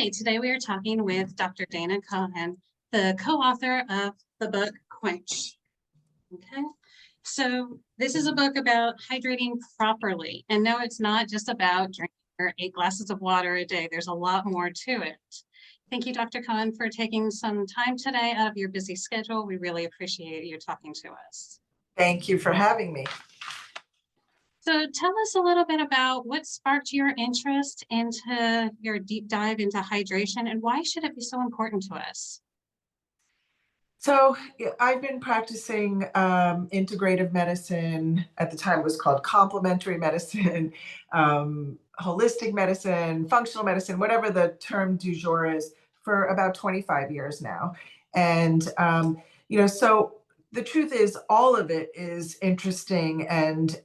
Hi, today we are talking with Dr. Dana Cohen, the co-author of the book Quench. Okay, so this is a book about hydrating properly. And no, it's not just about drinking your 8 glasses of water a day. There's a lot more to it. Thank you, Dr. Cohen, for taking some time today out of your busy schedule. We really appreciate you talking to us. Thank you for having me. So tell us a little bit about what sparked your interest into your deep dive into hydration and why should it be so important to us? So I've been practicing integrative medicine. At the time it was called complementary medicine, holistic medicine, functional medicine, whatever the term du jour is, for about 25 years now. And, so the truth is all of it is interesting and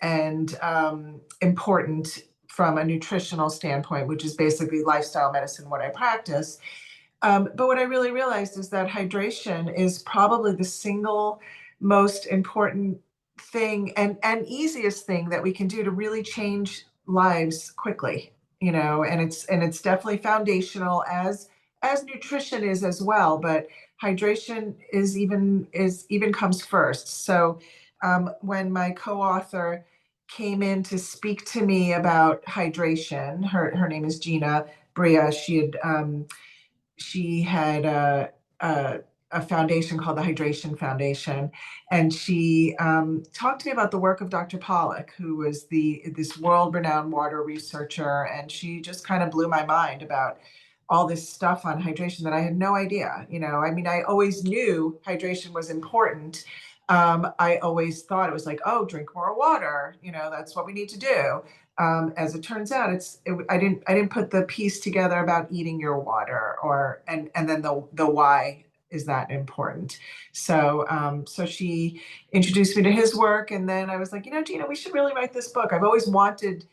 important from a nutritional standpoint, which is basically lifestyle medicine, what I practice. But what I really realized is that hydration is probably the single most important thing and easiest thing that we can do to really change lives quickly, and it's definitely foundational as nutrition is as well, but hydration is even comes first. So when my co-author came in to speak to me about hydration, her name is Gina Bria. She had a foundation called the Hydration Foundation, and she talked to me about the work of Dr. Pollack, who was this world-renowned water researcher, and she just kind of blew my mind about all this stuff on hydration that I had no idea. I mean, I always knew hydration was important. I always thought it was like, oh, drink more water. That's what we need to do. As it turns out, I didn't put the piece together about eating your water and then the why is that important. So she introduced me to his work, and then I was like, Gina, we should really write this book. I've always wanted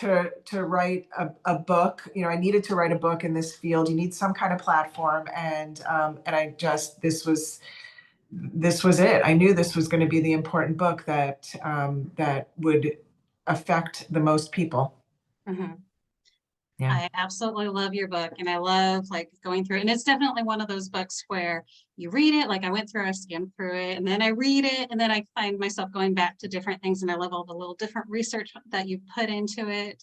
to write a book. I needed to write a book in this field. You need some kind of platform, and this was it. I knew this was going to be the important book that would affect the most people. Mm-hmm. Yeah. I absolutely love your book, and I love going through it. And it's definitely one of those books where you read it, like I went through, I skimmed through it, and then I read it, and then I find myself going back to different things. And I love all the little different research that you put into it,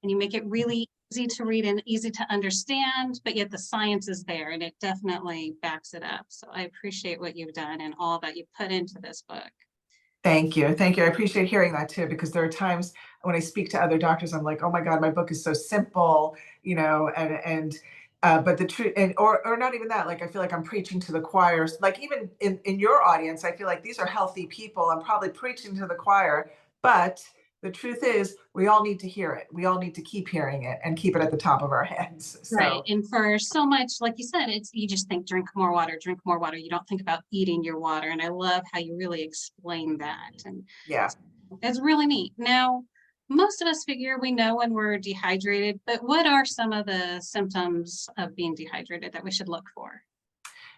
and you make it really easy to read and easy to understand, but yet the science is there and it definitely backs it up. So I appreciate what you've done and all that you put into this book. Thank you. Thank you. I appreciate hearing that too, because there are times when I speak to other doctors, I'm like, oh my God, my book is so simple, but the truth, or not even that, like, I feel like I'm preaching to the choir. Like even in your audience, I feel like these are healthy people. I'm probably preaching to the choir, but the truth is we all need to hear it. We all need to keep hearing it and keep it at the top of our heads. So. Right. And for so much, like you said, you just think drink more water, drink more water. You don't think about eating your water. And I love how you really explain that. And yeah, it's really neat. Now, most of us figure we know when we're dehydrated, but what are some of the symptoms of being dehydrated that we should look for?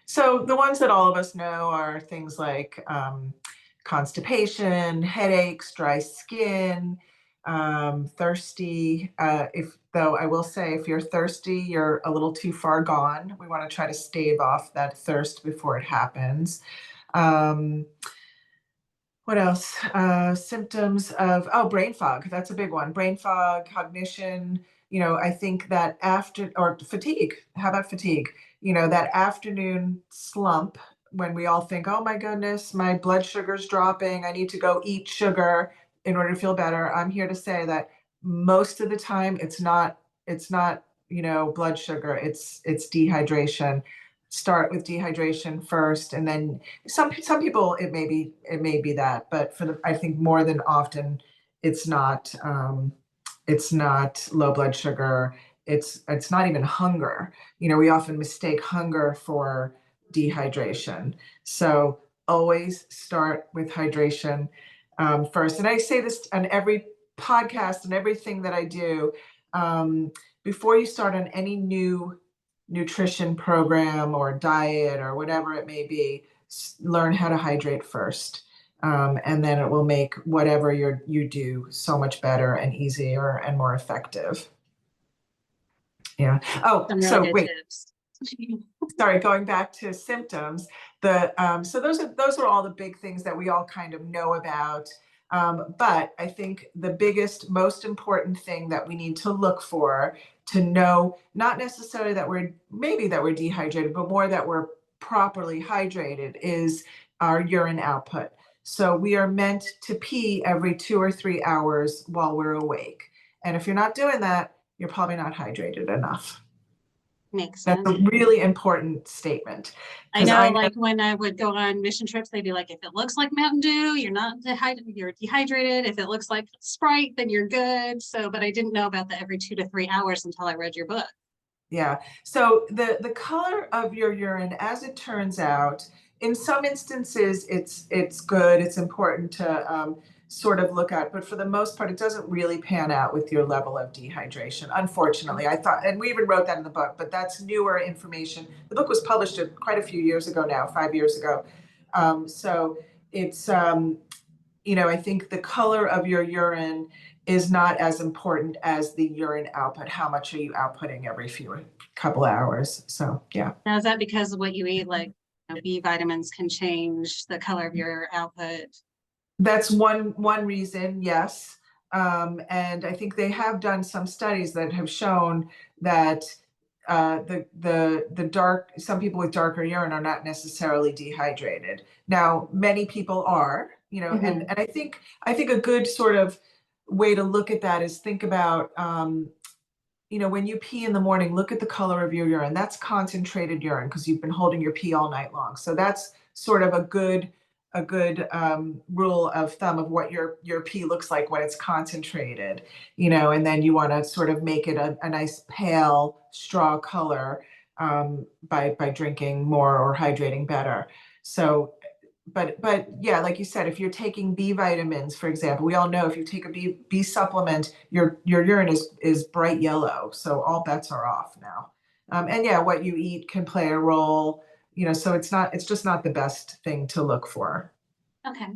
So the ones that all of us know are things like constipation, headaches, dry skin, thirsty. Though I will say, if you're thirsty, you're a little too far gone. We want to try to stave off that thirst before it happens. What else? Symptoms of, brain fog. That's a big one. Brain fog, cognition. I think that or fatigue. How about fatigue? That afternoon slump when we all think, oh my goodness, my blood sugar's dropping. I need to go eat sugar in order to feel better. I'm here to say that most of the time it's not, blood sugar. It's dehydration. Start with dehydration first, and then some people it may be that, but I think more than often it's not low blood sugar. It's not even hunger. We often mistake hunger for dehydration. So always start with hydration first. And I say this on every podcast and everything that I do. Before you start on any new nutrition program or diet or whatever it may be, learn how to hydrate first. And then it will make whatever you do so much better and easier and more effective. Yeah. Oh, Some really so good wait, tips. sorry, going back to symptoms, so those are all the big things that we all kind of know about. But I think the biggest, most important thing that we need to look for to know, not necessarily that we're dehydrated, but more that we're properly hydrated, is our urine output. So we are meant to pee every 2 or 3 hours while we're awake. And if you're not doing that, you're probably not hydrated enough. Makes That's sense. a really important statement I because know, I know, like when I would go on mission trips, they'd be like, if it looks like Mountain Dew, you're dehydrated. If it looks like Sprite, then you're good. So, but I didn't know about the every 2 to 3 hours until I read your book. yeah. So the color of your urine, as it turns out, in some instances, it's good. It's important to sort of look at, but for the most part, it doesn't really pan out with your level of dehydration. Unfortunately, I thought, and we even wrote that in the book, but that's newer information. The book was published quite a few years ago now, 5 years ago. So it's I think the color of your urine is not as important as the urine output. How much are you outputting every few couple hours? So yeah, Now, is that because of what you eat? Like, B vitamins can change the color of your output. that's one reason. Yes, and I think they have done some studies that have shown that the dark some people with darker urine are not necessarily dehydrated. Now, many people are, Mhm. and I think a good sort of way to look at that is think about when you pee in the morning, look at the color of your urine. That's concentrated urine because you've been holding your pee all night long. So that's sort of a good rule of thumb of what your pee looks like when it's concentrated, and then you want to sort of make it a nice pale straw color by drinking more or hydrating better. So but yeah, like you said, if you're taking B vitamins, for example, we all know if you take a B supplement, your urine is bright yellow, so all bets are off now. And yeah, what you eat can play a role, so it's just not the best thing to look for. Okay.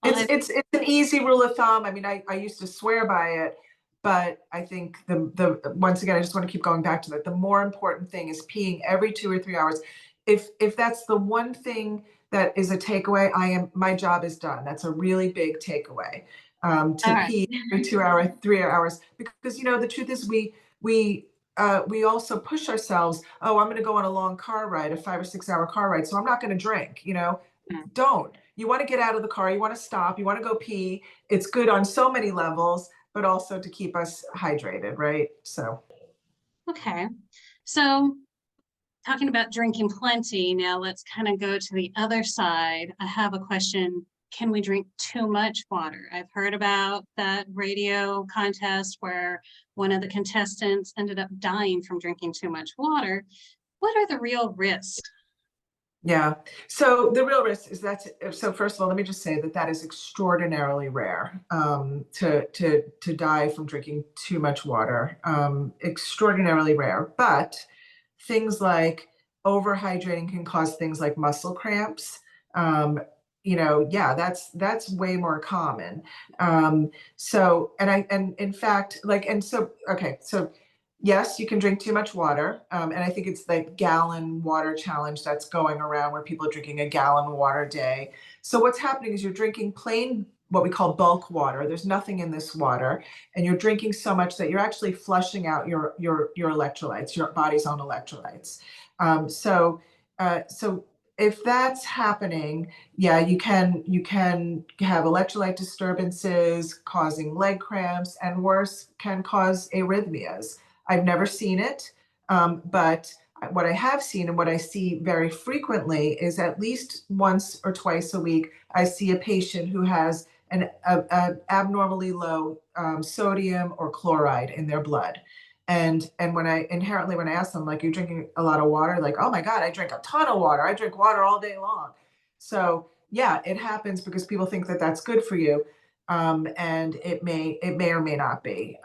Well, It's an easy rule of thumb. I mean, I used to swear by it, but I think the once again, I just want to keep going back to that. The more important thing is peeing every 2 or 3 hours. If that's the one thing that is a takeaway, my job is done. That's a really big takeaway. all To right. pee every 2 hour, 3 hours, because the truth is we also push ourselves. Oh, I'm going to go on a long car ride, a 5 or 6 hour car ride, so I'm not going to drink. Don't. You want to get out of the car, you want to stop, you want to go pee. It's good on so many levels, but also to keep us hydrated, right? So, Okay. So, talking about drinking plenty, now let's kind of go to the other side. I have a question. Can we drink too much water? I've heard about that radio contest where one of the contestants ended up dying from drinking too much water. What are the real risks? yeah. So the real risk is so first of all, let me just say that is extraordinarily rare, to die from drinking too much water. Extraordinarily rare. But things like overhydrating can cause things like muscle cramps. Yeah, that's way more common. And in fact, okay, so yes, you can drink too much water. And I think it's the gallon water challenge that's going around where people are drinking a gallon water a day. So what's happening is you're drinking plain, what we call bulk water. There's nothing in this water, and you're drinking so much that you're actually flushing out your electrolytes, your body's own electrolytes. So if that's happening, yeah, you can have electrolyte disturbances causing leg cramps, and worse, can cause arrhythmias. I've never seen it, but what I have seen and what I see very frequently is at least once or twice a week, I see a patient who has a abnormally low sodium or chloride in their blood. And when I ask them, like, you're drinking a lot of water, like, oh my God, I drink a ton of water. I drink water all day long. So yeah, it happens because people think that that's good for you. And it may or may not be.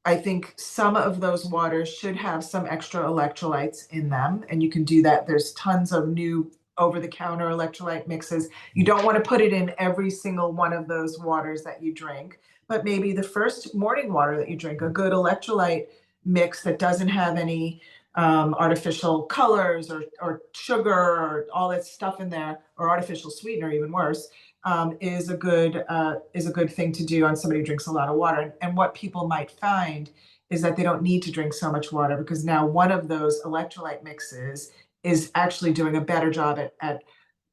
I think some of those waters should have some extra electrolytes in them, and you can do that. There's tons of new over-the-counter electrolyte mixes. You don't want to put it in every single one of those waters that you drink, but maybe the first morning water that you drink, a good electrolyte mix that doesn't have any artificial colors or sugar or all that stuff in there, or artificial sweetener, even worse, is a good thing to do on somebody who drinks a lot of water. And what people might find is that they don't need to drink so much water, because now one of those electrolyte mixes is actually doing a better job at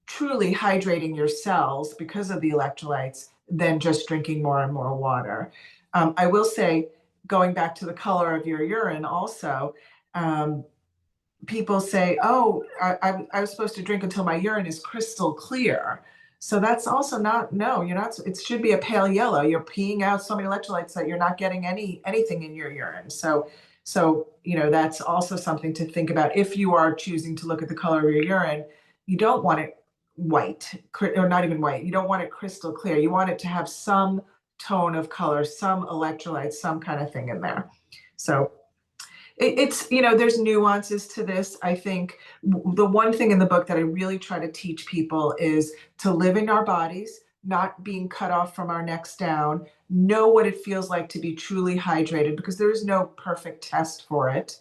truly hydrating your cells because of the electrolytes than just drinking more and more water. I will say, going back to the color of your urine also, um, people say, oh, I was supposed to drink until my urine is crystal clear. So that's also not, no, you're not, it should be a pale yellow. You're peeing out so many electrolytes that you're not getting anything in your urine. So, that's also something to think about. If you are choosing to look at the color of your urine, you don't want it white, or not even white. You don't want it crystal clear. You want it to have some tone of color, some electrolytes, some kind of thing in there. So it's, there's nuances to this. I think the one thing in the book that I really try to teach people is to live in our bodies, not being cut off from our necks down, know what it feels like to be truly hydrated, because there is no perfect test for it.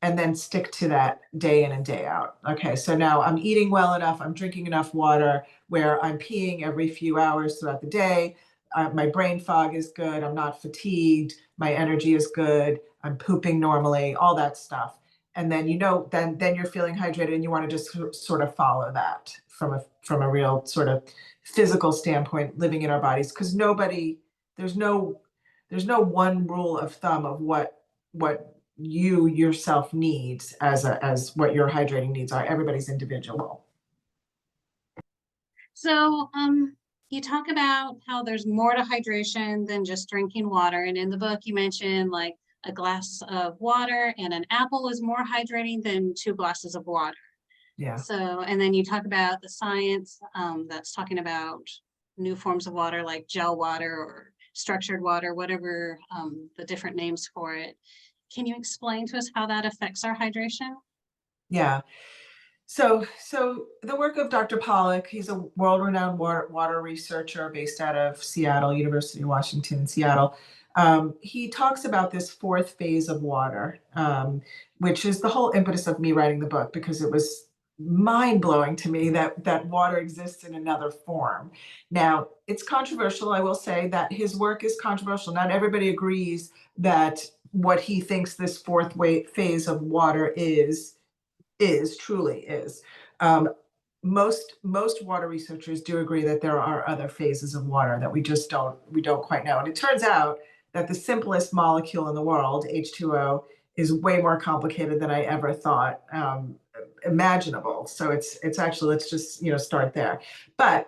And then stick to that day in and day out. Okay, so now I'm eating well enough, I'm drinking enough water where I'm peeing every few hours throughout the day. My brain fog is good, I'm not fatigued, my energy is good, I'm pooping normally, all that stuff. And then then you're feeling hydrated, and you want to just sort of follow that from a real sort of physical standpoint, living in our bodies, because there's no one rule of thumb of what you yourself needs as what your hydrating needs are. Everybody's individual. So, you talk about how there's more to hydration than just drinking water. And in the book, you mentioned like a glass of water and an apple is more hydrating than 2 glasses of water. Yeah. So, and then you talk about the science that's talking about new forms of water like gel water or structured water, whatever the different names for it. Can you explain to us how that affects our hydration? Yeah. So the work of Dr. Pollack, he's a world-renowned water researcher based out of Seattle, University of Washington, Seattle. He talks about this 4th phase of water, which is the whole impetus of me writing the book, because it was mind-blowing to me that water exists in another form. Now, it's controversial. I will say that his work is controversial. Not everybody agrees that what he thinks this 4th phase of water truly is. Most water researchers do agree that there are other phases of water that we don't quite know. And it turns out that the simplest molecule in the world, H2O, is way more complicated than I ever thought imaginable. So it's actually, let's just start there. But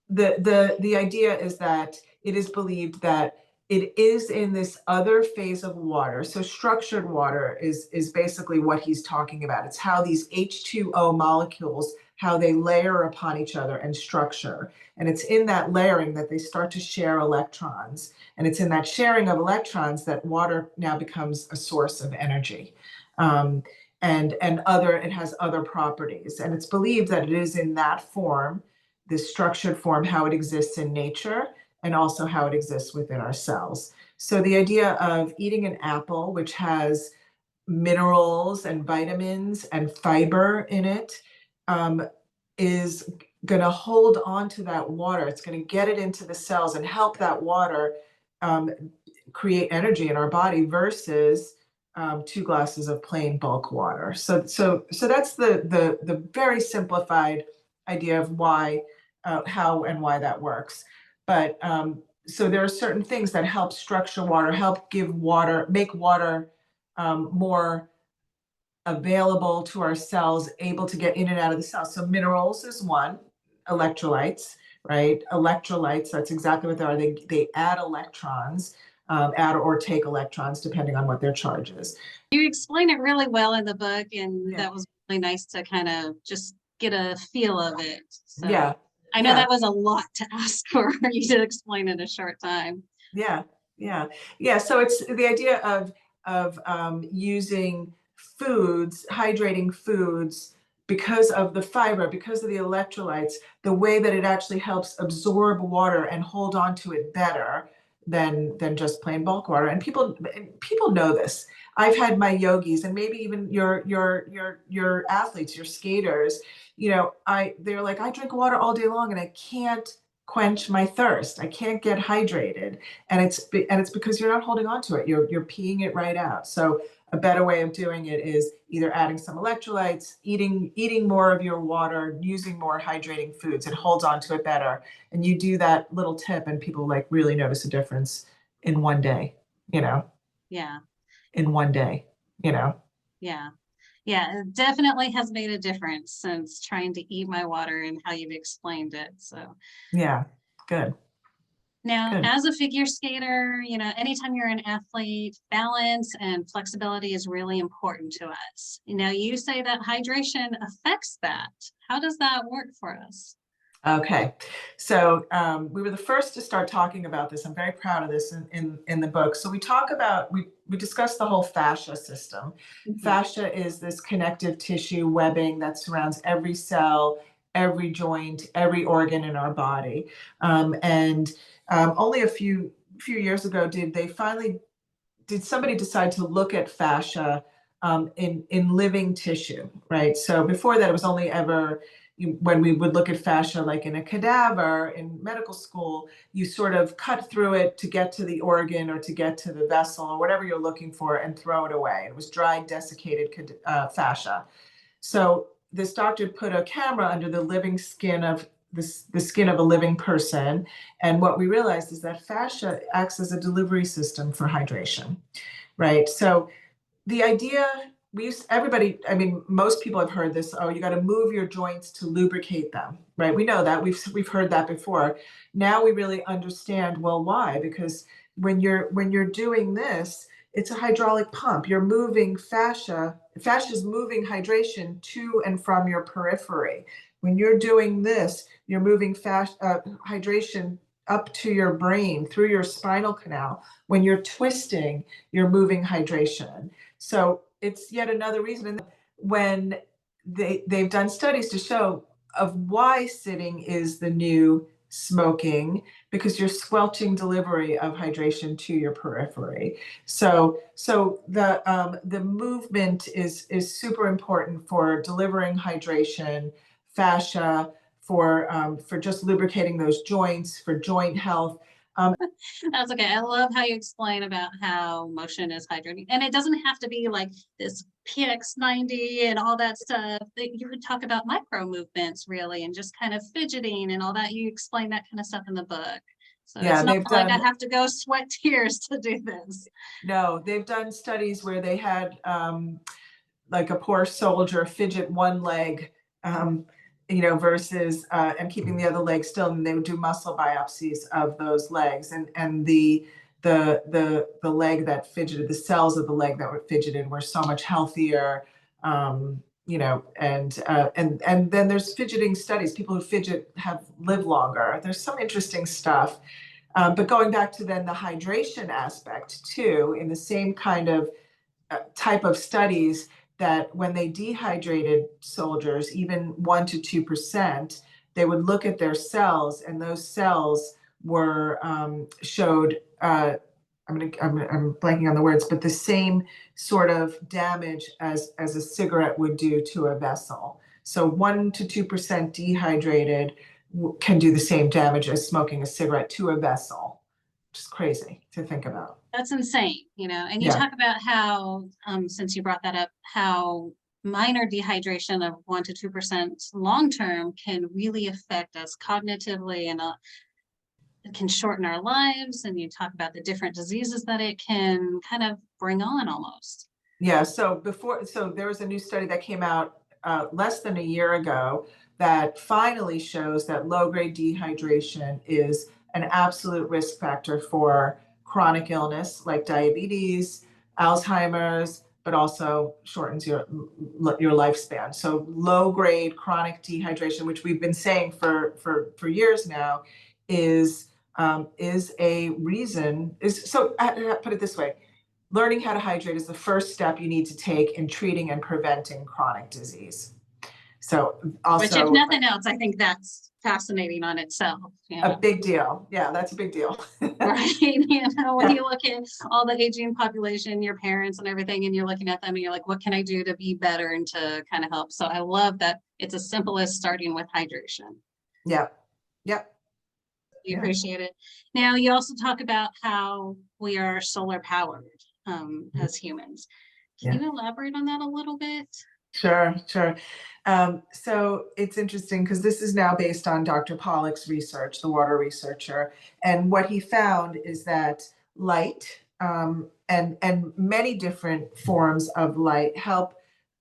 the idea is that it is believed that it is in this other phase of water. So structured water is basically what he's talking about. It's how these H2O molecules, how they layer upon each other and structure. And it's in that layering that they start to share electrons. And it's in that sharing of electrons that water now becomes a source of energy. It has other properties. And it's believed that it is in that form, this structured form, how it exists in nature, and also how it exists within our cells. So the idea of eating an apple, which has minerals and vitamins and fiber in it, is going to hold on to that water. It's going to get it into the cells and help that water create energy in our body, versus 2 glasses of plain bulk water. So that's the very simplified idea of why, how and why that works. But so there are certain things that help structure water, help make water more available to our cells, able to get in and out of the cells. So minerals is one, electrolytes, right? Electrolytes, that's exactly what they are. They add electrons, add or take electrons, depending on what their charge is. You explain it really well in the book, and Yeah. that was really nice to kind of just get a feel of it. So Yeah. I know that was a lot to ask for you to explain in a short time. Yeah. So it's the idea of using hydrating foods, because of the fiber, because of the electrolytes, the way that it actually helps absorb water and hold on to it better, than just plain bulk water. And people know this. I've had my yogis, and maybe even your athletes, your skaters, they're like, I drink water all day long and I can't quench my thirst. I can't get hydrated. And it's because you're not holding on to it. You're peeing it right out. So a better way of doing it is either adding some electrolytes, eating more of your water, using more hydrating foods. It holds on to it better. And you do that little tip and people like really notice a difference in one day, you know, Yeah. in one day, you know. Yeah. Yeah, it definitely has made a difference since trying to eat my water and how you've explained it. So Yeah, good, now, good. as a figure skater, anytime you're an athlete, balance and flexibility is really important to us. You say that hydration affects that. How does that work for us? Okay, so we were the first to start talking about this. I'm very proud of this in the book. So we discussed the whole fascia system. Mhm. Fascia is this connective tissue webbing that surrounds every cell, every joint, every organ in our body. And only a few years ago did somebody decide to look at fascia in living tissue, right? So before that, it was only ever when we would look at fascia like in a cadaver in medical school, you sort of cut through it to get to the organ or to get to the vessel or whatever you're looking for and throw it away. It was dried, desiccated fascia. So this doctor put a camera under the living skin of the skin of a living person. And what we realized is that fascia acts as a delivery system for hydration, right? So the idea everybody, I mean, most people have heard this, oh, you got to move your joints to lubricate them, right? We know that. We've heard that before. Now we really understand, well, why? Because when you're doing this, it's a hydraulic pump. You're moving fascia. Fascia is moving hydration to and from your periphery. When you're doing this, you're moving hydration up to your brain through your spinal canal. When you're twisting, you're moving hydration. So it's yet another reason. And when they've done studies to show of why sitting is the new smoking, because you're squelching delivery of hydration to your periphery. So the movement is super important for delivering hydration, fascia, for just lubricating those joints, for joint health. That's okay. I love how you explain about how motion is hydrating. And it doesn't have to be like this PX90 and all that stuff. You could talk about micro movements really and just kind of fidgeting and all that. You explain that kind of stuff in the book. So it's Yeah, not they've like I done have to go sweat tears to do this. no, they've done studies where they had like a poor soldier fidget one leg, um, versus and keeping the other leg still, and they would do muscle biopsies of those legs, and the leg that fidgeted, the cells of the leg that were fidgeted were so much healthier. And then there's fidgeting studies. People who fidget have lived longer. There's some interesting stuff. But going back to then the hydration aspect too, in the same kind of type of studies, that when they dehydrated soldiers, even 1 to 2%, they would look at their cells, and those cells were showed. I'm blanking on the words, but the same sort of damage as a cigarette would do to a vessel. So 1 to 2% dehydrated can do the same damage as smoking a cigarette to a vessel. Just crazy to think about. That's insane, and you Yeah. talk about how, since you brought that up, how minor dehydration of 1 to 2% long term can really affect us cognitively and it can shorten our lives. And you talk about the different diseases that it can kind of bring on almost. Yeah, so there was a new study that came out less than a year ago that finally shows that low-grade dehydration is an absolute risk factor for chronic illness like diabetes, Alzheimer's, but also shortens your lifespan. So low-grade chronic dehydration, which we've been saying for years now, is a reason. I put it this way: learning how to hydrate is the first step you need to take in treating and preventing chronic disease. So Which, if also nothing else, I think that's fascinating on itself. a big deal. Yeah, that's a big deal. Right. When you look at all the aging population, your parents and everything, and you're looking at them and you're like, what can I do to be better and to kind of help? So I love that it's as simple as starting with hydration. Yep. Yep. We Yeah. appreciate it. Now, you also talk about how we are solar powered as humans. Can Yeah. you elaborate on that a little bit? Sure, sure. So it's interesting because this is now based on Dr. Pollack's research, the water researcher, and what he found is that light and many different forms of light help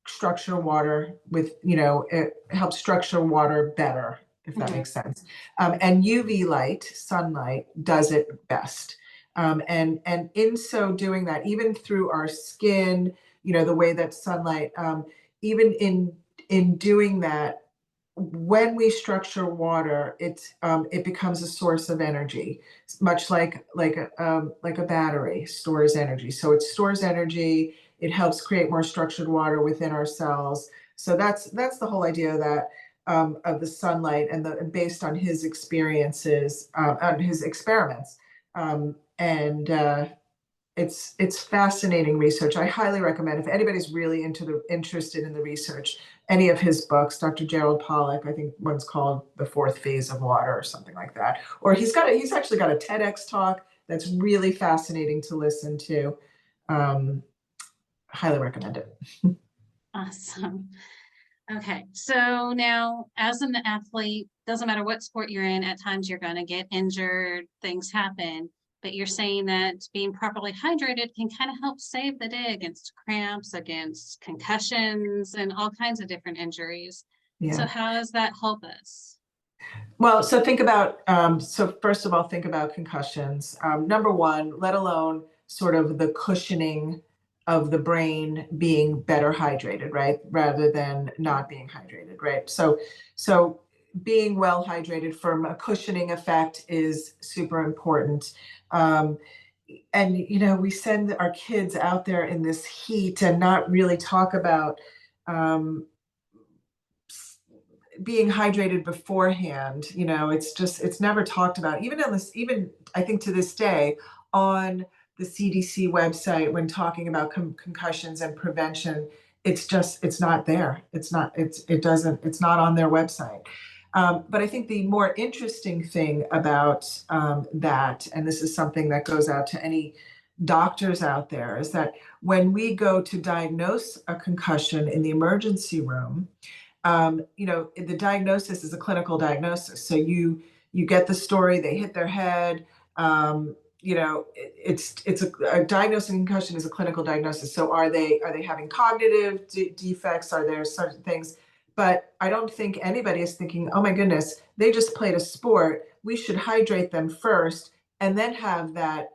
structure water with, it helps structure water better, if that Mhm. makes sense. And UV light, sunlight, does it best. And in so doing that, even through our skin, the way that sunlight, even in doing that, when we structure water, it becomes a source of energy, much like a battery stores energy. So it stores energy. It helps create more structured water within our cells. So that's the whole idea of the sunlight and based on his experiences, on his experiments, and it's fascinating research. I highly recommend if anybody's really interested in the research, any of his books. Dr. Gerald Pollack, I think one's called The Fourth Phase of Water or something like that. Or he's actually got a TEDx talk that's really fascinating to listen to. Highly recommend it. Awesome. Okay, so now as an athlete, doesn't matter what sport you're in, at times you're going to get injured, things happen, but you're saying that being properly hydrated can kind of help save the day against cramps, against concussions, and all kinds of different injuries. So Yeah. how does that help us? Well, so so first of all, think about concussions. Number one, let alone sort of the cushioning of the brain being better hydrated, right? Rather than not being hydrated, right? So being well hydrated from a cushioning effect is super important. Um, and, we send our kids out there in this heat and not really talk about, um, being hydrated beforehand. It's never talked about, even I think to this day on the CDC website when talking about concussions and prevention. It's not there. It's not on their website. But I think the more interesting thing about that, and this is something that goes out to any doctors out there, is that when we go to diagnose a concussion in the emergency room, the diagnosis is a clinical diagnosis. So you get the story, they hit their head. It's a diagnosing concussion is a clinical diagnosis. So are they having cognitive defects? Are there certain things? But I don't think anybody is thinking, oh my goodness, they just played a sport. We should hydrate them first, and then have that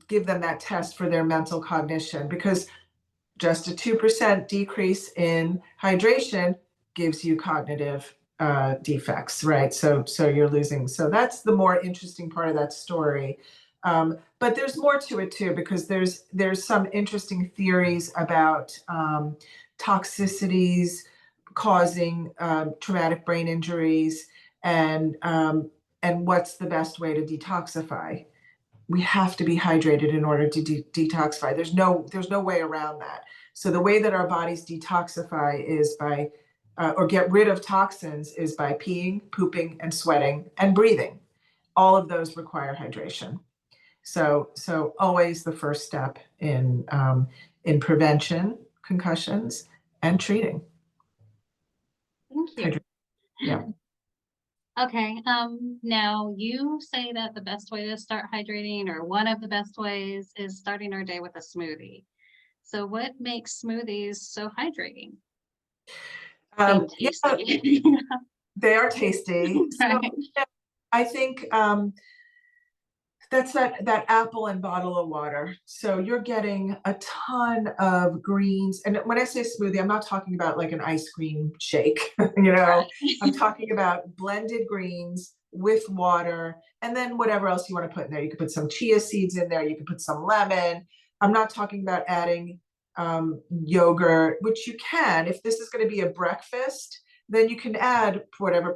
give them that test for their mental cognition, because just a 2% decrease in hydration gives you cognitive defects, right? So you're losing. So that's the more interesting part of that story. But there's more to it too, because there's some interesting theories about toxicities causing traumatic brain injuries, and what's the best way to detoxify. We have to be hydrated in order to detoxify. There's no way around that. So the way that our bodies detoxify is by, or get rid of toxins, is by peeing, pooping, and sweating and breathing. All of those require hydration. So always the first step in prevention, concussions, and treating. Thank you. Hydration. Yeah. Okay, now you say that the best way to start hydrating, or one of the best ways, is starting our day with a smoothie. So what makes smoothies so hydrating? Being Yeah, tasty. they are tasty. So Right. yeah, I think that's that apple and bottle of water. So you're getting a ton of greens. And when I say smoothie, I'm not talking about like an ice cream shake, Right. I'm talking about blended greens with water, and then whatever else you want to put in there. You could put some chia seeds in there, you could put some lemon. I'm not talking about adding yogurt, which you can, if this is going to be a breakfast, then you can add whatever,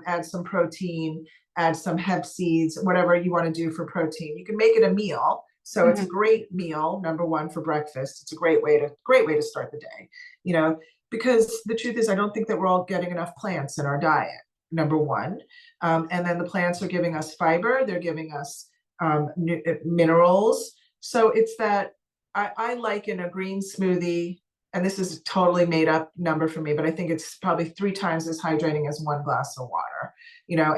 add some protein, add some hemp seeds, whatever you want to do for protein. You can make it a meal. So it's a great meal, number one, for breakfast. It's a great way to start the day, because the truth is, I don't think that we're all getting enough plants in our diet, number one. And then the plants are giving us fiber, they're giving us minerals. So it's that I like in a green smoothie, and this is a totally made up number for me, but I think it's probably 3 times as hydrating as 1 glass of water,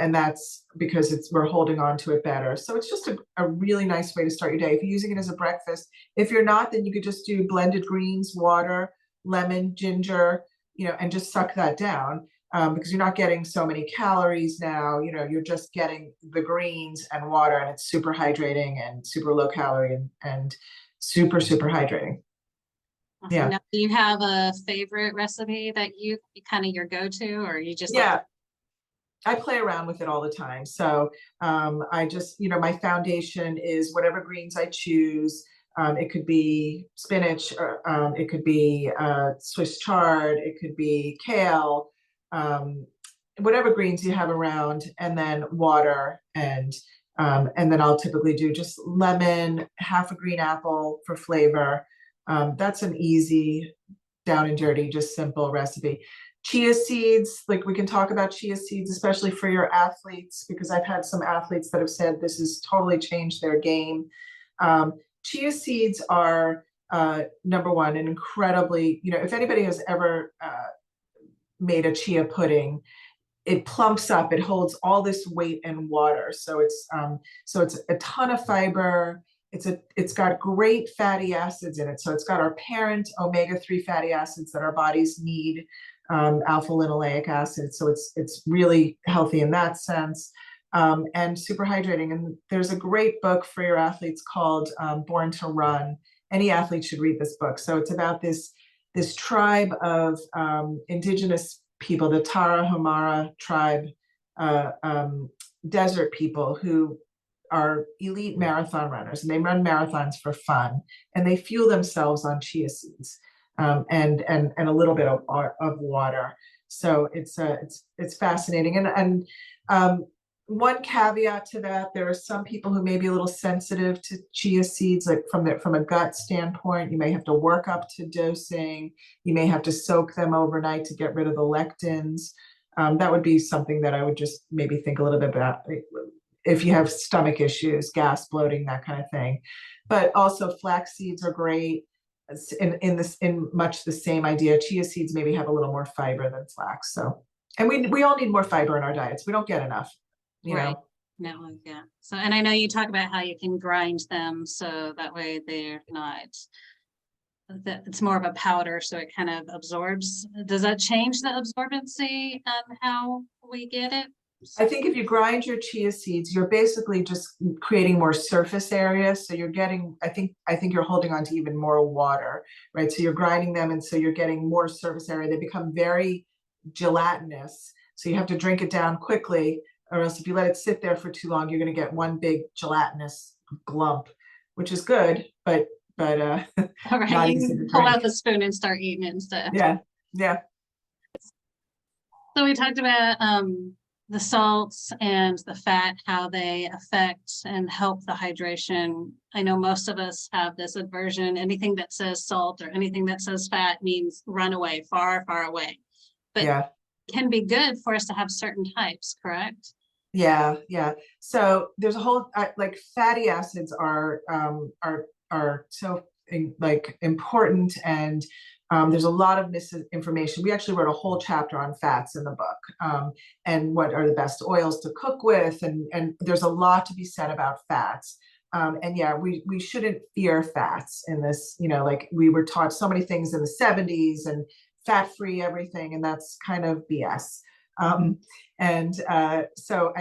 and that's because we're holding on to it better. So it's just a really nice way to start your day. If you're using it as a breakfast, if you're not, then you could just do blended greens, water, lemon, ginger, and just suck that down. Because you're not getting so many calories now, you're just getting the greens and water, and it's super hydrating and super low calorie and super, super hydrating. Awesome. Yeah. Now, do you have a favorite recipe that you kind of your go-to, or you just I play around with it all the time. So I just, my foundation is whatever greens I choose. It could be spinach, or it could be Swiss chard, it could be kale, whatever greens you have around, and then water, and then I'll typically do just lemon, half a green apple for flavor. That's an easy, down and dirty, just simple recipe. Chia seeds, like we can talk about chia seeds, especially for your athletes, because I've had some athletes that have said this has totally changed their game. Chia seeds are, number one, an incredibly, if anybody has ever made a chia pudding, it plumps up, it holds all this weight and water. So it's a ton of fiber. It's got great fatty acids in it. So it's got our parent omega-3 fatty acids that our bodies need, alpha linoleic acid. So it's really healthy in that sense, and super hydrating. And there's a great book for your athletes called Born to Run. Any athlete should read this book. So it's about this tribe of indigenous people, the Tarahumara tribe, desert people who are elite marathon runners, and they run marathons for fun, and they fuel themselves on chia seeds, and a little bit of water. So it's fascinating. And one caveat to that, there are some people who may be a little sensitive to chia seeds, like from a gut standpoint. You may have to work up to dosing. You may have to soak them overnight to get rid of the lectins. That would be something that I would just maybe think a little bit about if you have stomach issues, gas, bloating, that kind of thing. But also flax seeds are great in much the same idea. Chia seeds maybe have a little more fiber than flax. So, and we all need more fiber in our diets. We don't get enough, right. No, yeah. So, and I know you talk about how you can grind them so that way they're not, that it's more of a powder, so it kind of absorbs. Does that change the absorbency of how we get it? I think if you grind your chia seeds, you're basically just creating more surface area. So you're getting, I think you're holding on to even more water, right? So you're grinding them, and so you're getting more surface area. They become very gelatinous. So you have to drink it down quickly, or else if you let it sit there for too long, you're going to get one big gelatinous glump, which is good, but All right, not you easy can to pull drink. out the spoon and start eating it instead. Yeah. So we talked about the salts and the fat, how they affect and help the hydration. I know most of us have this aversion. Anything that says salt or anything that says fat means run away, far, far away. But it can be good for us to have certain types, correct? Yeah. So there's a whole like fatty acids are so important, and there's a lot of misinformation. We actually wrote a whole chapter on fats in the book, and what are the best oils to cook with, and there's a lot to be said about fats. And yeah, we shouldn't fear fats in this, like we were taught so many things in the 70s and fat-free everything, and that's kind of BS. So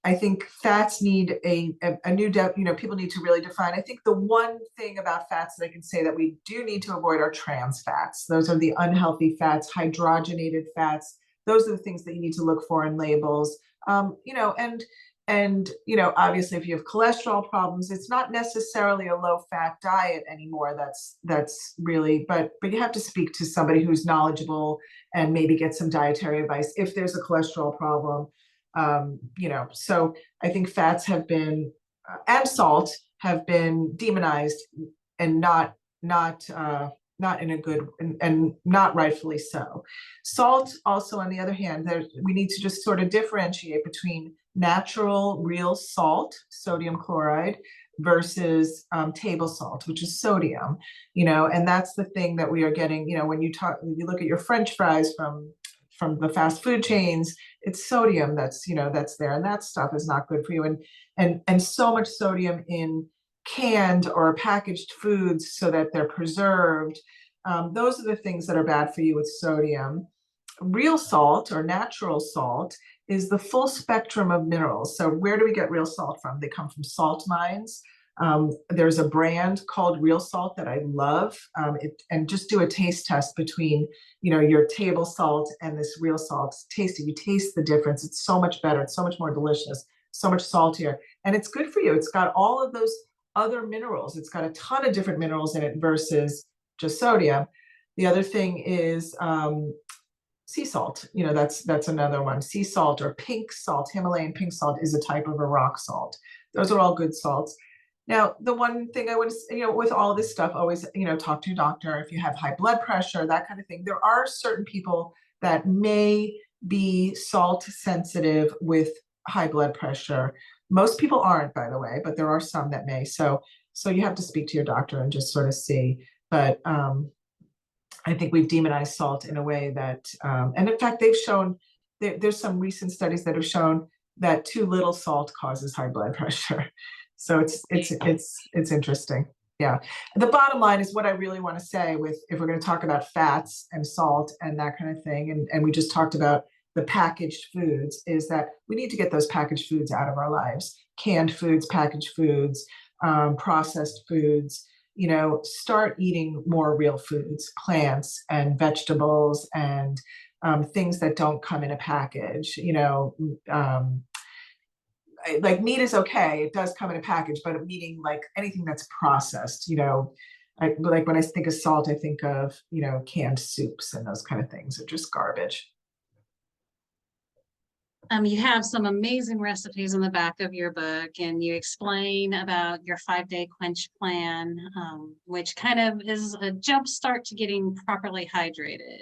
I think fats need a new people need to really define. I think the one thing about fats that I can say that we do need to avoid are trans fats. Those are the unhealthy fats, hydrogenated fats. Those are the things that you need to look for in labels. And and, you know, obviously if you have cholesterol problems, it's not necessarily a low fat diet anymore. That's really, but you have to speak to somebody who's knowledgeable and maybe get some dietary advice if there's a cholesterol problem. You know, so I think fats have been, and salt have been demonized, and not in a good, and not rightfully so. Salt also, on the other hand, we need to just sort of differentiate between natural real salt, sodium chloride, versus table salt, which is sodium, you know, and that's the thing that we are getting, you know, when you look at your French fries from the fast food chains, it's sodium that's, you know, that's there, and that stuff is not good for you. And so much sodium in canned or packaged foods so that they're preserved. Those are the things that are bad for you with sodium. Real salt or natural salt is the full spectrum of minerals. So where do we get real salt from? They come from salt mines. There's a brand called Real Salt that I love. And just do a taste test between, you know, your table salt and this real salt. Taste it. You taste the difference. It's so much better. It's so much more delicious. So much saltier, and it's good for you. It's got all of those other minerals. It's got a ton of different minerals in it versus just sodium. The other thing is sea salt. You know, that's another one. Sea salt or pink salt, Himalayan pink salt, is a type of a rock salt. Those are all good salts. Now, the one thing I would, you know, with all this stuff, always, you know, talk to your doctor if you have high blood pressure, that kind of thing. There are certain people that may be salt sensitive with high blood pressure. Most people aren't, by the way, but there are some that may. So you have to speak to your doctor and just sort of see. But I think we've demonized salt in a way that, and in fact, they've shown, there's some recent studies that have shown that too little salt causes high blood pressure. So it's interesting. Yeah. The bottom line is what I really want to say with, if we're going to talk about fats and salt and that kind of thing, and we just talked about the packaged foods, is that we need to get those packaged foods out of our lives. Canned foods, packaged foods, processed foods. You know, start eating more real foods, plants and vegetables, and things that don't come in a package. You know, like meat is okay, it does come in a package, but meaning like anything that's processed, you know, like when I think of salt, I think of, you know, canned soups and those kind of things are just garbage. You have some amazing recipes in the back of your book, and you explain about your 5-day quench plan, which kind of is a jump start to getting properly hydrated.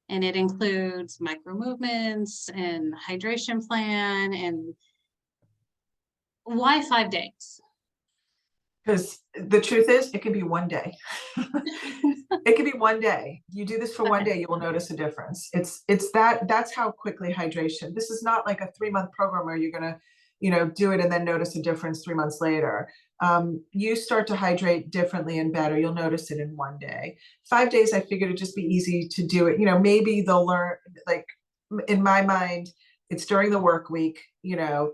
And it includes micro movements and hydration plan. And why 5 days? Because the truth is, it can be one day. It could be one day. You do this for one day, you will notice a difference. That's how quickly hydration. This is not like a 3-month program where you're gonna, you know, do it and then notice a difference 3 months later. You start to hydrate differently and better. You'll notice it in one day. 5 days, I figured it'd just be easy to do it. You know, maybe they'll learn, like in my mind, it's during the work week, you know,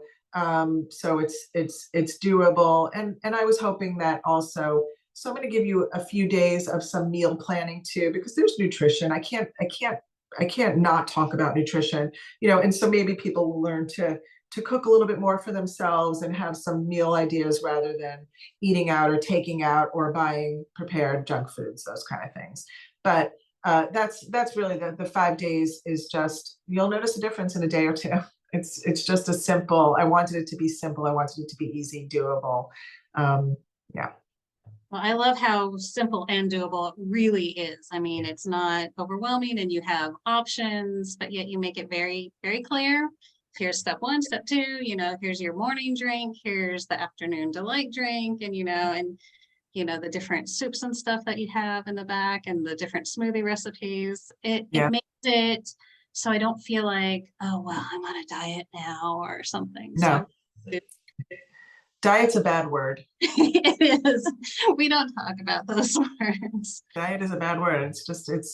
so it's doable. And I was hoping that also, so I'm going to give you a few days of some meal planning too, because there's nutrition. I can't not talk about nutrition, you know, and so maybe people will learn to cook a little bit more for themselves and have some meal ideas rather than eating out or taking out or buying prepared junk foods, those kind of things. But that's really the 5 days is just, you'll notice a difference in a day or two. It's just a simple, I wanted it to be simple. I wanted it to be easy, doable. Yeah. Well, I love how simple and doable it really is. I mean, it's not overwhelming and you have options, but yet you make it very, very clear. Here's step 1, step 2, you know, here's your morning drink, here's the afternoon delight drink, and, you know, the different soups and stuff that you have in the back and the different smoothie recipes. It makes it so I don't feel like, oh, well, I'm on a diet now or something. No. So Diet's a bad word. it is. We don't talk about those words. Diet is a bad word. It's just, it's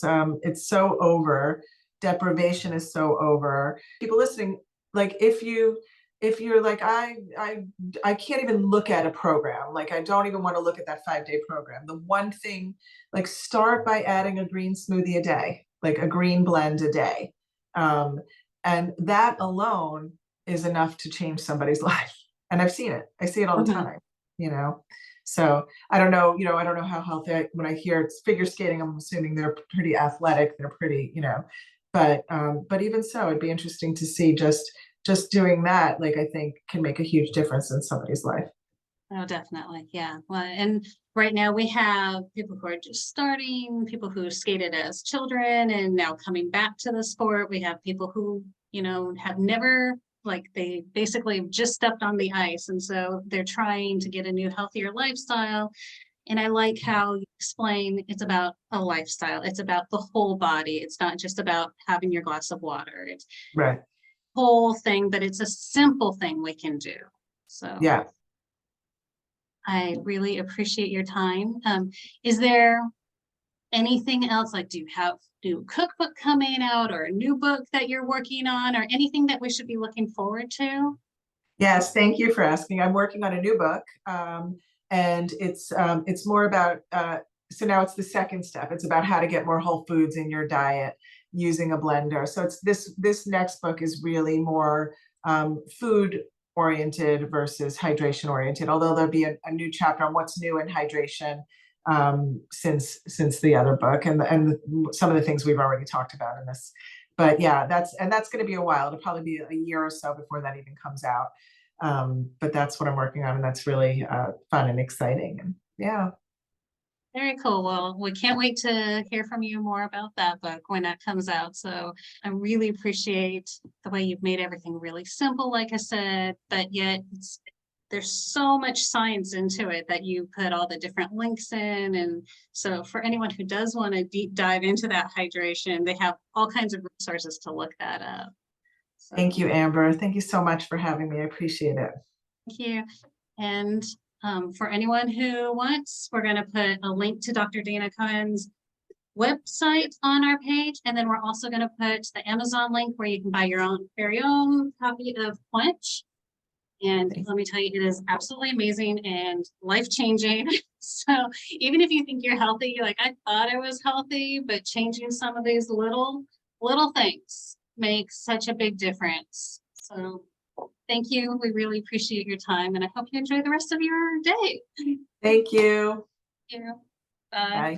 so over. Deprivation is so over. People listening, like if you're like, I can't even look at a program. Like I don't even want to look at that 5-day program. The one thing, like start by adding a green smoothie a day, like a green blend a day. And that alone is enough to change somebody's life. And I've seen it. I see it all the Mhm. time, you know? So I don't know, I don't know how healthy, when I hear it's figure skating, I'm assuming they're pretty athletic, they're pretty, but even so, it'd be interesting to see just doing that, like, I think can make a huge difference in somebody's life. Oh, definitely. Yeah. Well, and right now we have people who are just starting, people who skated as children and now coming back to the sport. We have people who, have never, like, they basically just stepped on the ice. And so they're trying to get a new, healthier lifestyle. And I like how you explain it's about a lifestyle, it's about the whole body. It's not just about having your glass of water. It's Right. whole thing, but it's a simple thing we can do. So Yeah. I really appreciate your time. Is there anything else? Like, do you have new cookbook coming out or a new book that you're working on or anything that we should be looking forward to? Yes, thank you for asking. I'm working on a new book, and it's more about so now it's the second step. It's about how to get more whole foods in your diet using a blender. So it's this next book is really more food oriented versus hydration oriented. Although there'll be a new chapter on what's new in hydration since the other book, and some of the things we've already talked about in this. But yeah, that's going to be a while. It'll probably be a year or so before that even comes out. But that's what I'm working on, and that's really fun and exciting. And yeah, Very cool. Well, we can't wait to hear from you more about that book when that comes out. So I really appreciate the way you've made everything really simple, like I said, but yet there's so much science into it that you put all the different links in. And so for anyone who does want to deep dive into that hydration, they have all kinds of resources to look that up. thank So you, Amber. Thank you so much for having me. I appreciate it. thank you. And for anyone who wants, we're going to put a link to Dr. Dana Cohen's website on our page. And then we're also going to put the Amazon link where you can buy your very own copy of Quench. And let me tell you, it is absolutely amazing and life-changing. So even if you think you're healthy, you're like, I thought I was healthy, but changing some of these little things makes such a big difference. So thank you. We really appreciate your time, and I hope you enjoy the rest of your day. Thank you. Thank you. Bye. Bye.